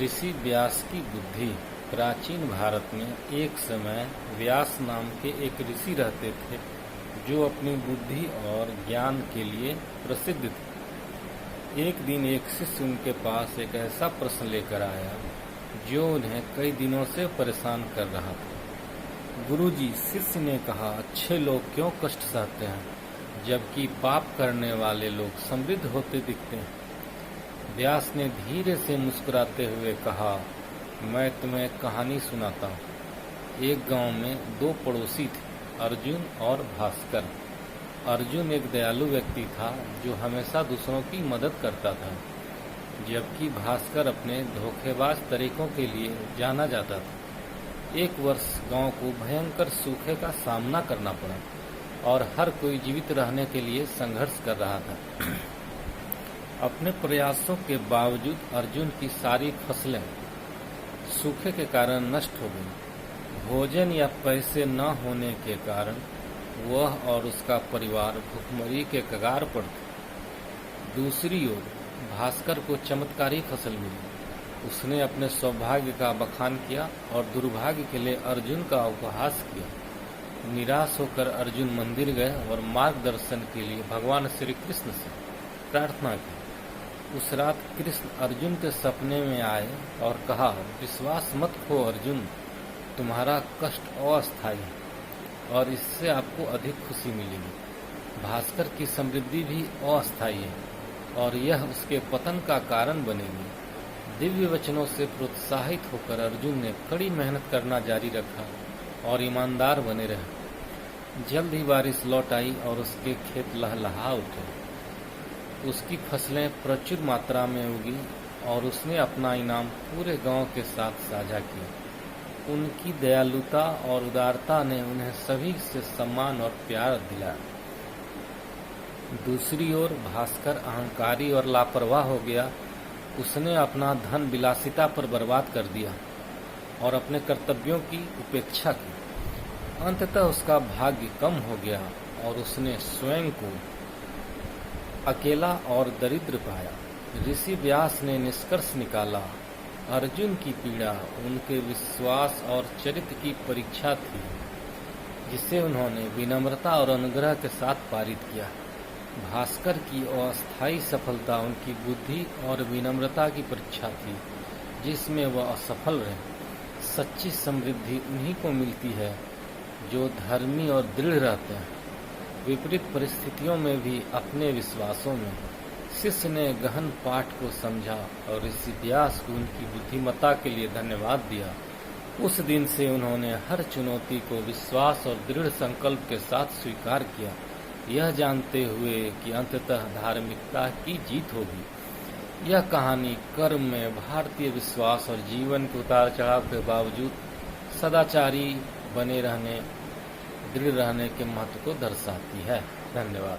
ऋषि व्यास की बुद्धि। प्राचीन भारत में एक समय व्यास नाम के एक ऋषि रहते थे जो अपनी बुद्धि और ज्ञान के लिए प्रसिद्ध थे। एक दिन एक शिष्य उनके पास एक ऐसा प्रश्न लेकर आया जो उन्हें कई दिनों से परेशान कर रहा था। गुरुजी, शिष्य ने कहा, अच्छे लोग क्यों कष्ट सहते हैं जबकि पाप करने वाले लोग समृद्ध होते दिखते हैं? व्यास ने धीरे से मुस्कुराते हुए कहा, मैं तुम्हें एक कहानी सुनाता हूँ। एक गांव में दो पड़ोसी थे, अर्जुन और भास्कर। अर्जुन एक दयालु व्यक्ति था जो हमेशा दूसरों की मदद करता था, जबकि भास्कर अपने धोखेबाज तरीकों के लिए जाना जाता था। एक वर्ष गांव को भयंकर सूखे का सामना करना पड़ा और हर कोई जीवित रहने के लिए संघर्ष कर रहा था। अपने प्रयासों के बावजूद अर्जुन की सारी फसलें सूखे के कारण नष्ट हो गई। भोजन या पैसे न होने के कारण वह और उसका परिवार भुखमरी के कगार पर थे। दूसरी ओर भास्कर को चमत्कारी फसल मिली। उसने अपने सौभाग्य का बखान किया और दुर्भाग्य के लिए अर्जुन का उपहास किया। निराश होकर अर्जुन मंदिर गए और मार्गदर्शन के लिए भगवान श्री कृष्ण से प्रार्थना की। उस रात कृष्ण अर्जुन के सपने में आए और कहा, विश्वास मत खो अर्जुन, तुम्हारा कष्ट अस्थायी है और इससे आपको अधिक खुशी मिलेगी। भास्कर की समृद्धि भी अस्थायी है और यह उसके पतन का कारण बनेगी। दिव्य वचनों से प्रोत्साहित होकर अर्जुन ने कड़ी मेहनत करना जारी रखा और ईमानदार बने रहे। जल्द ही बारिश लौट आई और उसके खेत लहलहा उठे। उसकी फसलें प्रचुर मात्रा में उगी और उसने अपना इनाम पूरे गांव के साथ साझा किया। उनकी दयालुता और उदारता ने उन्हें सभी से सम्मान और प्यार दिलाया। दूसरी ओर भास्कर अहंकारी और लापरवाह हो गया। उसने अपना धन विलासिता पर बर्बाद कर दिया और अपने कर्तव्यों की उपेक्षा की। अंततः उसका भाग्य कम हो गया और उसने स्वयं को अकेला और दरिद्र पाया। ऋषि व्यास ने निष्कर्ष निकाला, अर्जुन की पीड़ा उनके विश्वास और चरित्र की परीक्षा थी, जिसे उन्होंने विनम्रता और अनुग्रह के साथ पारित किया। भास्कर की अस्थायी सफलता उनकी बुद्धि और विनम्रता की परीक्षा थी, जिसमें वह असफल रहे। सच्ची समृद्धि उन्हीं को मिलती है जो धर्मी और दृढ़ रहते हैं, विपरीत परिस्थितियों में भी अपने विश्वासों में। शिष्य ने गहन पाठ को समझा और ऋषि व्यास को उनकी बुद्धिमत्ता के लिए धन्यवाद दिया। उस दिन से उन्होंने हर चुनौती को विश्वास और दृढ़ संकल्प के साथ स्वीकार किया, यह जानते हुए कि अंततः धार्मिकता की जीत होगी। यह कहानी कर्म में भारतीय विश्वास और जीवन के उतार चढ़ाव के बावजूद सदाचारी बने रहने, दृढ़ रहने के महत्व को दर्शाती है। धन्यवाद।